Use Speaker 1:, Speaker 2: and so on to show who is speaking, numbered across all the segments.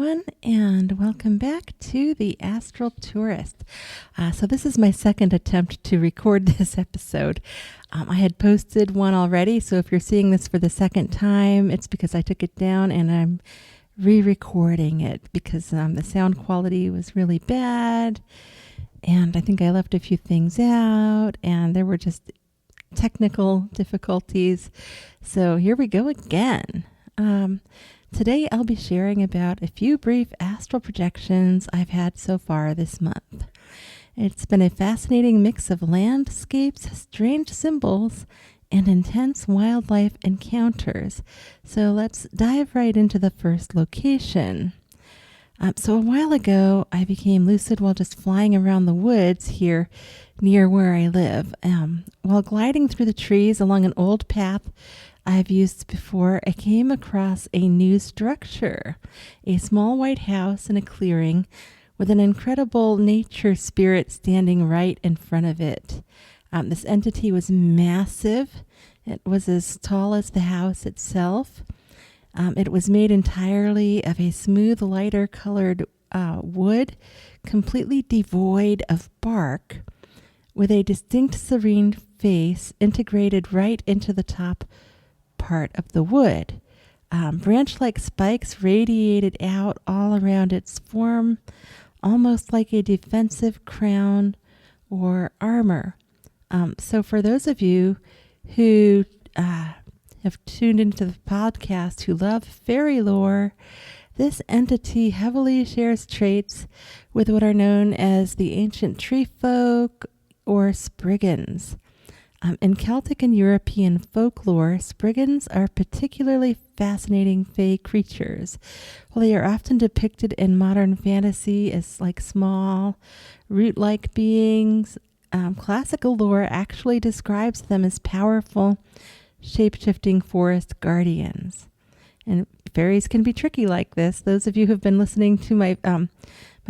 Speaker 1: everyone, and welcome back to the Astral Tourist. So this is my second attempt to record this episode. I had posted one already, so if you're seeing this for the second time, it's because I took it down and I'm re-recording it because the sound quality was really bad, and I think I left a few things out, and there were just technical difficulties. So here we go again. Today I'll be sharing about a few brief astral projections I've had so far this month. It's been a fascinating mix of landscapes, strange symbols, and intense wildlife encounters. So let's dive right into the first location. So a while ago, I became lucid while just flying around the woods here near where I live. While gliding through the trees along an old path I've used before, I came across a new structure, a small white house in a clearing with an incredible nature spirit standing right in front of it. This entity was massive. It was as tall as the house itself. It was made entirely of a smooth, lighter colored wood, completely devoid of bark, with a distinct serene face integrated right into the top part of the wood. Branch-like spikes radiated out all around its form, almost like a defensive crown or armor. So for those of you who have tuned into the podcast who love fairy lore, this entity heavily shares traits with what are known as the ancient tree folk or Spriggans. In Celtic and European folklore, Spriggans are particularly fascinating fae creatures. While they are often depicted in modern fantasy as like small, root-like beings, classical lore actually describes them as powerful, shape-shifting forest guardians. And fairies can be tricky like this. Those of you who have been listening to my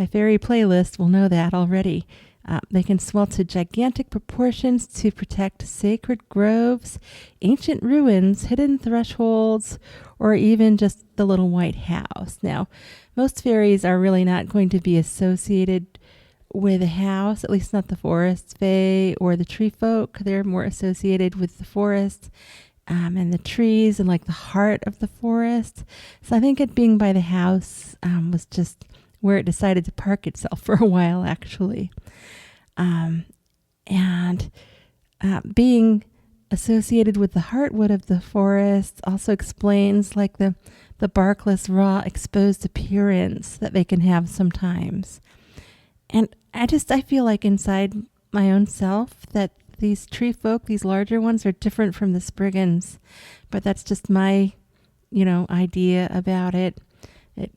Speaker 1: fairy playlist will know that already. They can swell to gigantic proportions to protect sacred groves, ancient ruins, hidden thresholds, or even just the little white house. Now, most fairies are really not going to be associated with a house, at least not the forest fae or the tree folk. They're more associated with the forest and the trees and like the heart of the forest. So I think it being by the house was just where it decided to park itself for a while, actually. Being associated with the heartwood of the forest also explains like the barkless, raw, exposed appearance that they can have sometimes. And I feel like inside my own self that these tree folk, these larger ones, are different from the Spriggans, but that's just my, idea about it.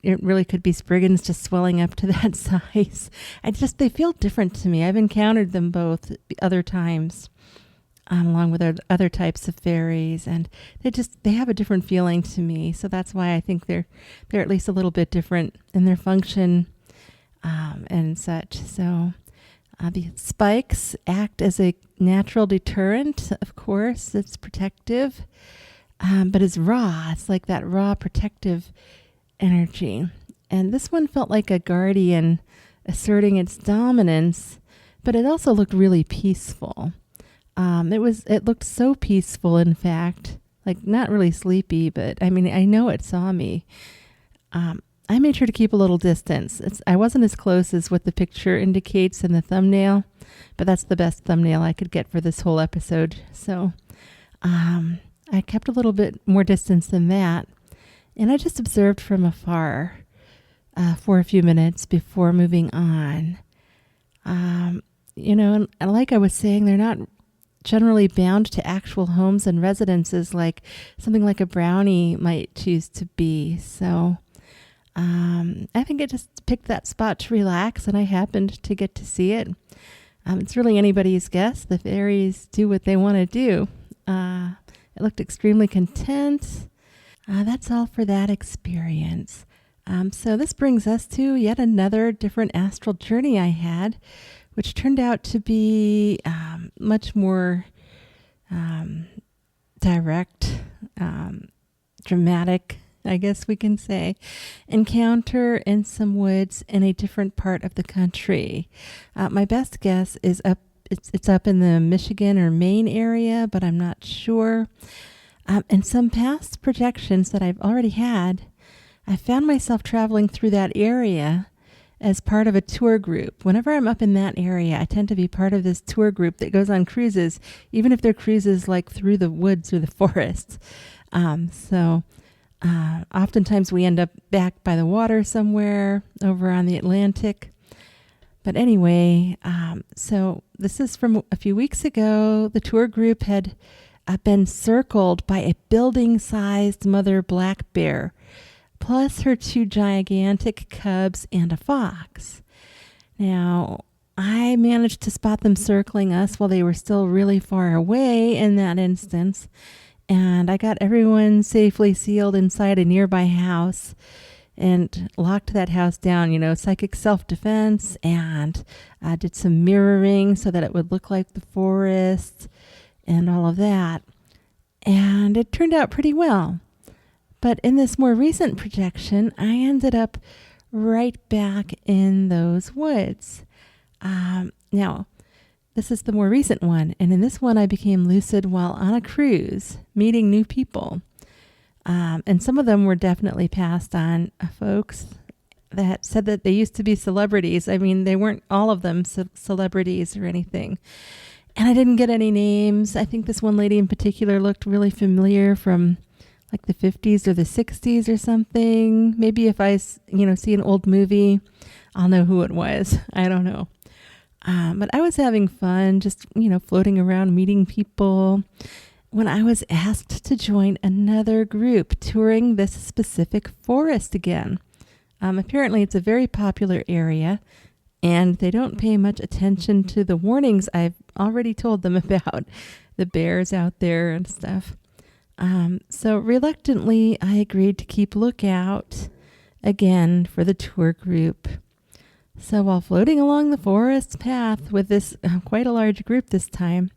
Speaker 1: It really could be Spriggans just swelling up to that size. They feel different to me. I've encountered them both other times, along with other types of fairies, and they have a different feeling to me. So that's why I think they're at least a little bit different in their function, and such. So the spikes act as a natural deterrent, of course. It's protective, but it's raw. It's like that raw protective energy. And this one felt like a guardian asserting its dominance, but it also looked really peaceful. It looked so peaceful, in fact, like not really sleepy, but I know it saw me. I made sure to keep a little distance. I wasn't as close as what the picture indicates in the thumbnail, but that's the best thumbnail I could get for this whole episode. So I kept a little bit more distance than that. And I just observed from afar for a few minutes before moving on. And like I was saying, they're not generally bound to actual homes and residences like something like a brownie might choose to be. So I think I just picked that spot to relax, and I happened to get to see it. It's really anybody's guess. The fairies do what they want to do. It looked extremely content. That's all for that experience. So this brings us to yet another different astral journey I had, which turned out to be much more direct, dramatic, I guess we can say, encounter in some woods in a different part of the country. My best guess is it's up in the Michigan or Maine area, but I'm not sure. In some past projections that I've already had, I found myself traveling through that area as part of a tour group. Whenever I'm up in that area, I tend to be part of this tour group that goes on cruises, even if they're cruises like through the woods or the forests. Oftentimes we end up back by the water somewhere over on the Atlantic. But anyway, so this is from a few weeks ago. The tour group had been circled by a building-sized mother black bear, plus her 2 gigantic cubs and a fox. Now, I managed to spot them circling us while they were still really far away in that instance, and I got everyone safely sealed inside a nearby house and locked that house down, psychic self-defense, and did some mirroring so that it would look like the forest and all of that. And it turned out pretty well. But in this more recent projection, I ended up right back in those woods. Now, this is the more recent one. And in this one, I became lucid while on a cruise, meeting new people. And some of them were definitely passed on folks that said that they used to be celebrities. I mean, they weren't all of them celebrities or anything. And I didn't get any names. I think this one lady in particular looked really familiar from like the 50s or the 60s or something. Maybe if I, see an old movie, I'll know who it was. I don't know. But I was having fun, just, floating around, meeting people, when I was asked to join another group touring this specific forest again. Apparently it's a very popular area, and they don't pay much attention to the warnings I've already told them about the bears out there and stuff. So reluctantly, I agreed to keep lookout again for the tour group. So while floating along the forest path with this quite a large group this time,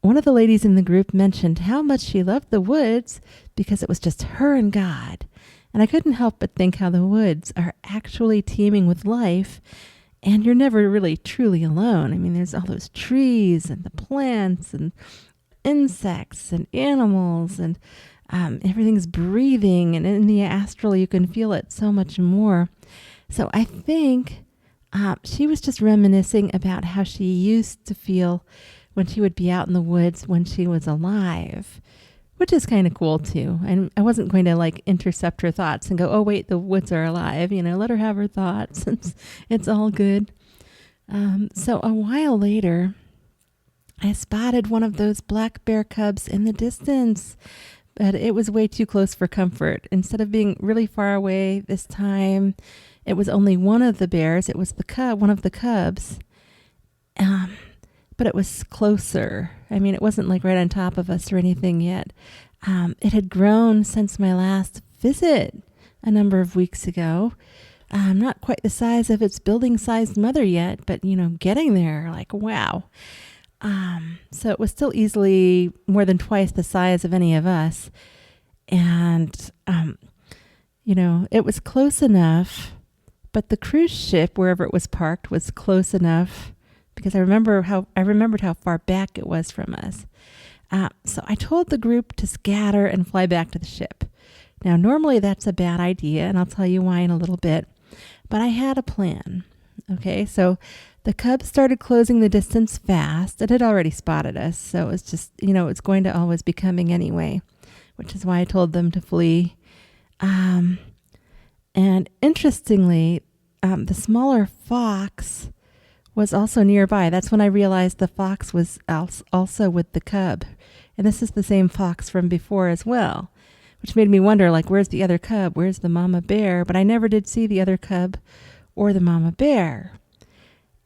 Speaker 1: one of the ladies in the group mentioned how much she loved the woods because it was just her and God. And I couldn't help but think how the woods are actually teeming with life, and you're never really truly alone. I mean, there's all those trees and the plants and insects and animals, and everything's breathing, and in the astral you can feel it so much more. So I think she was just reminiscing about how she used to feel when she would be out in the woods when she was alive, which is kind of cool too. And I wasn't going to intercept her thoughts and go, oh wait, the woods are alive, let her have her thoughts. It's all good. So a while later, I spotted one of those black bear cubs in the distance, but it was way too close for comfort. Instead of being really far away this time, it was only one of the bears. It was one of the cubs. But it was closer. I mean, it wasn't right on top of us or anything yet. It had grown since my last visit a number of weeks ago. Not quite the size of its building-sized mother yet, but, getting there, wow. So it was still easily more than twice the size of any of us. And, it was close enough, but the cruise ship, wherever it was parked, was close enough because I remembered how far back it was from us. So I told the group to scatter and fly back to the ship. Now, normally that's a bad idea, and I'll tell you why in a little bit, but I had a plan. Okay, so the cubs started closing the distance fast. It had already spotted us, so it was just, it's going to always be coming anyway, which is why I told them to flee. And interestingly, the smaller fox was also nearby. That's when I realized the fox was also with the cub. And this is the same fox from before as well, which made me wonder, where's the other cub? Where's the mama bear? But I never did see the other cub or the mama bear.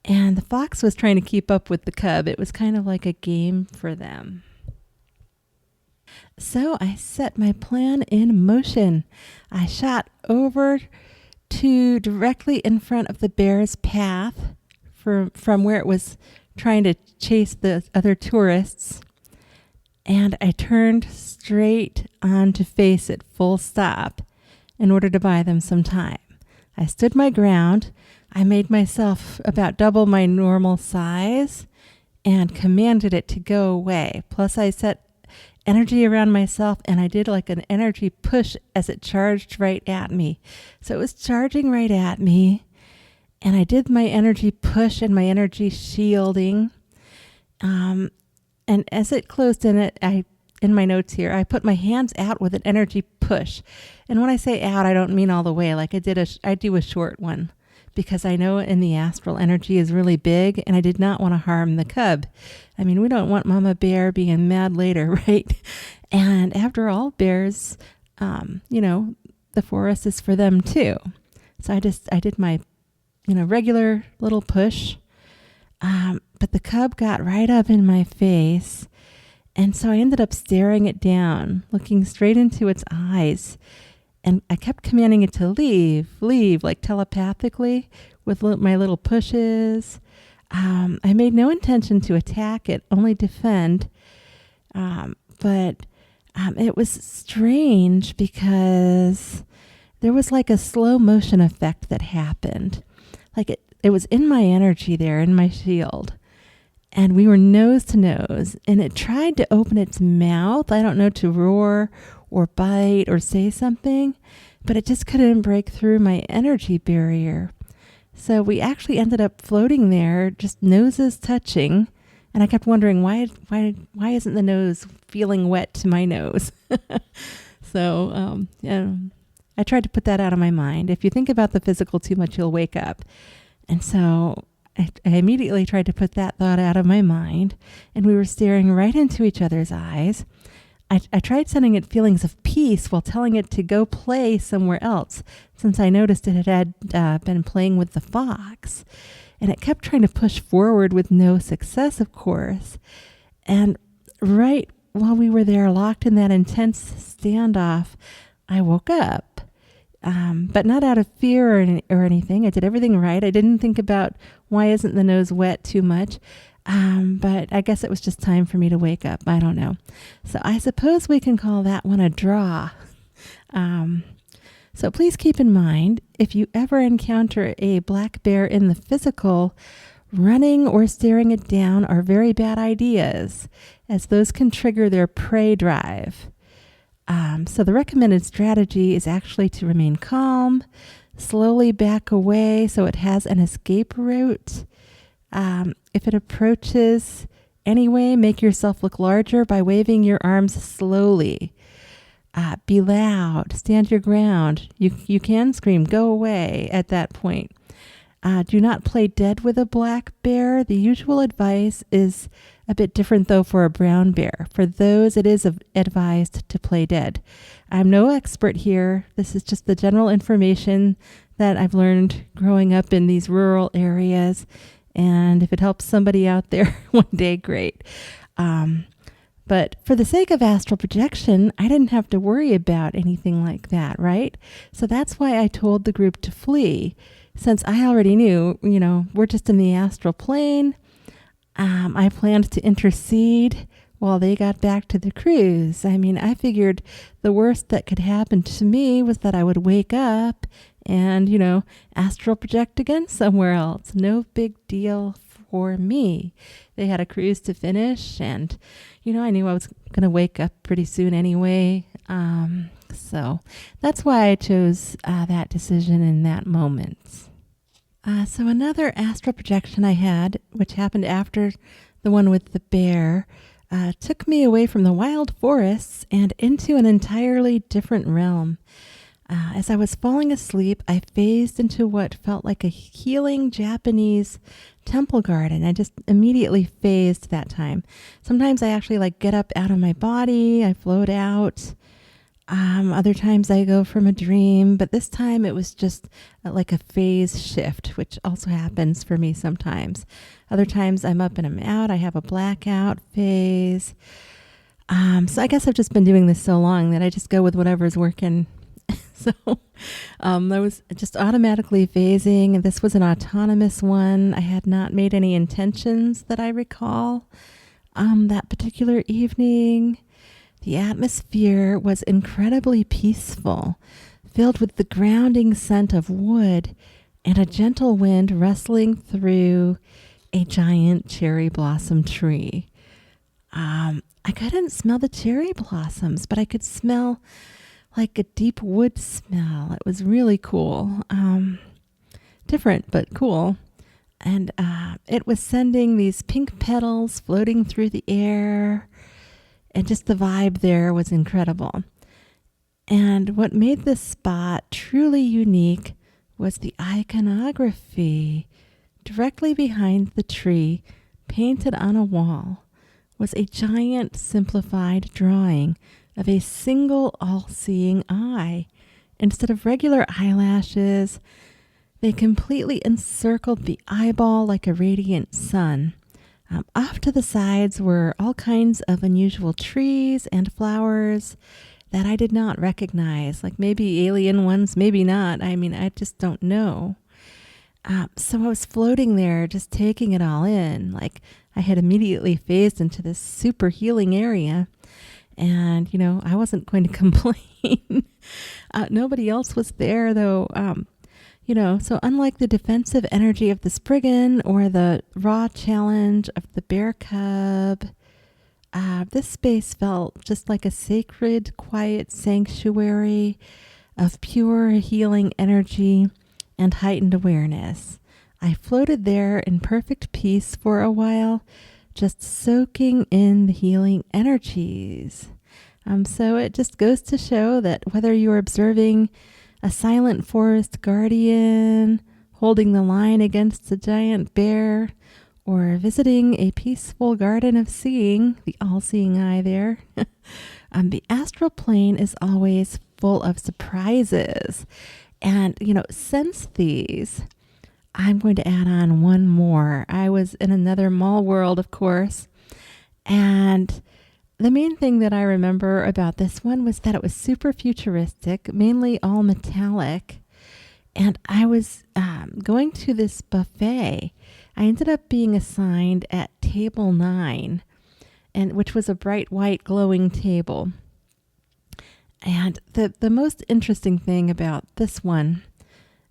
Speaker 1: And the fox was trying to keep up with the cub. It was kind of like a game for them. So I set my plan in motion. I shot over to directly in front of the bear's path from where it was trying to chase the other tourists. And I turned straight on to face it, full stop. in order to buy them some time. I stood my ground. I made myself about double my normal size and commanded it to go away. Plus, I set energy around myself, and I did like an energy push as it charged right at me. So it was charging right at me, and I did my energy push and my energy shielding. And as it closed in my notes here, I put my hands out with an energy push. And when I say out, I don't mean all the way. Like I do a short one, because I know in the astral energy is really big, and I did not want to harm the cub. I mean, we don't want Mama Bear being mad later, right? And after all, bears, the forest is for them too. So I did my, regular little push. But the cub got right up in my face. And so I ended up staring it down, looking straight into its eyes. And I kept commanding it to leave, like telepathically with my little pushes. I made no intention to attack it, only defend. But it was strange because there was like a slow motion effect that happened. Like it was in my energy there, in my shield. And we were nose to nose, and it tried to open its mouth, I don't know, to roar or bite or say something, but it just couldn't break through my energy barrier. So we actually ended up floating there, just noses touching, and I kept wondering, why isn't the nose feeling wet to my nose? So I tried to put that out of my mind. If you think about the physical too much, you'll wake up. And so I immediately tried to put that thought out of my mind, and we were staring right into each other's eyes. I tried sending it feelings of peace while telling it to go play somewhere else, since I noticed it had been playing with the fox. And it kept trying to push forward with no success, of course. And right while we were there locked in that intense standoff, I woke up. But not out of fear or anything. I did everything right. I didn't think about why isn't the nose wet too much. But I guess it was just time for me to wake up. I don't know. So I suppose we can call that one a draw. So please keep in mind, if you ever encounter a black bear in the physical, running or staring it down are very bad ideas, as those can trigger their prey drive. So the recommended strategy is actually to remain calm, slowly back away so it has an escape route. If it approaches anyway, make yourself look larger by waving your arms slowly. Be loud, stand your ground. You can scream, go away at that point. Do not play dead with a black bear. The usual advice is a bit different, though, for a brown bear. For those, it is advised to play dead. I'm no expert here. This is just the general information that I've learned growing up in these rural areas. And if it helps somebody out there one day, great. But for the sake of astral projection, I didn't have to worry about anything like that, right? So that's why I told the group to flee. Since I already knew, we're just in the astral plane. I planned to intercede while they got back to the cruise. I mean, I figured the worst that could happen to me was that I would wake up and, astral project again somewhere else. No big deal for me. They had a cruise to finish, and, I knew I was going to wake up pretty soon anyway. So that's why I chose that decision in that moment. So another astral projection I had, which happened after the one with the bear, took me away from the wild forests and into an entirely different realm. As I was falling asleep, I phased into what felt like a healing Japanese temple garden. I just immediately phased that time. Sometimes I actually get up out of my body, I float out. Other times I go from a dream, but this time it was just like a phase shift, which also happens for me sometimes. Other times I'm up and I'm out. I have a blackout phase. So I guess I've just been doing this so long that I just go with whatever's working. So I was just automatically phasing, and this was an autonomous one. I had not made any intentions that I recall that particular evening. The atmosphere was incredibly peaceful, filled with the grounding scent of wood and a gentle wind rustling through a giant cherry blossom tree. I couldn't smell the cherry blossoms, but I could smell like a deep wood smell. It was really cool. Different, but cool. And it was sending these pink petals floating through the air. And just the vibe there was incredible. And what made this spot truly unique was the iconography. Directly behind the tree, painted on a wall, was a giant simplified drawing of a single all-seeing eye. Instead of regular eyelashes, they completely encircled the eyeball like a radiant sun. Off to the sides were all kinds of unusual trees and flowers that I did not recognize, like maybe alien ones, maybe not. I mean, I just don't know. So I was floating there, just taking it all in. Like I had immediately phased into this super healing area. And, I wasn't going to complain. Nobody else was there, though. So unlike the defensive energy of the Spriggan or the raw challenge of the bear cub, this space felt just like a sacred, quiet sanctuary of pure healing energy and heightened awareness. I floated there in perfect peace for a while, just soaking in the healing energies. So it just goes to show that whether you're observing a silent forest guardian, holding the line against a giant bear, or visiting a peaceful garden of seeing, the all-seeing eye there, the astral plane is always full of surprises. And, since these, I'm going to add on one more. I was in another Mallworld, of course, and the main thing that I remember about this one was that it was super futuristic, mainly all metallic, and I was going to this buffet. I ended up being assigned at table 9, which was a bright white glowing table. And the most interesting thing about this one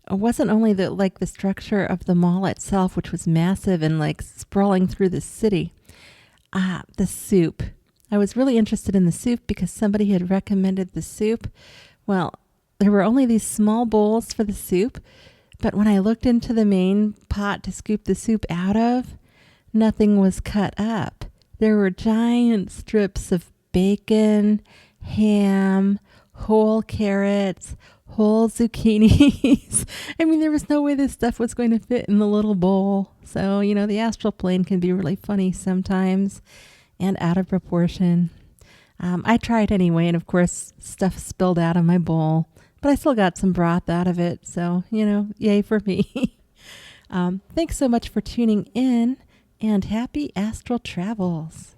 Speaker 1: wasn't only the structure of the mall itself, which was massive and sprawling through the city. The soup. I was really interested in the soup because somebody had recommended the soup. Well, there were only these small bowls for the soup, but when I looked into the main pot to scoop the soup out of, nothing was cut up. There were giant strips of bacon, ham, whole carrots, whole zucchinis. I mean, there was no way this stuff was going to fit in the little bowl. So, the astral plane can be really funny sometimes and out of proportion. I tried anyway, and of course, stuff spilled out of my bowl, but I still got some broth out of it. So, yay for me. Thanks so much for tuning in, and happy astral travels.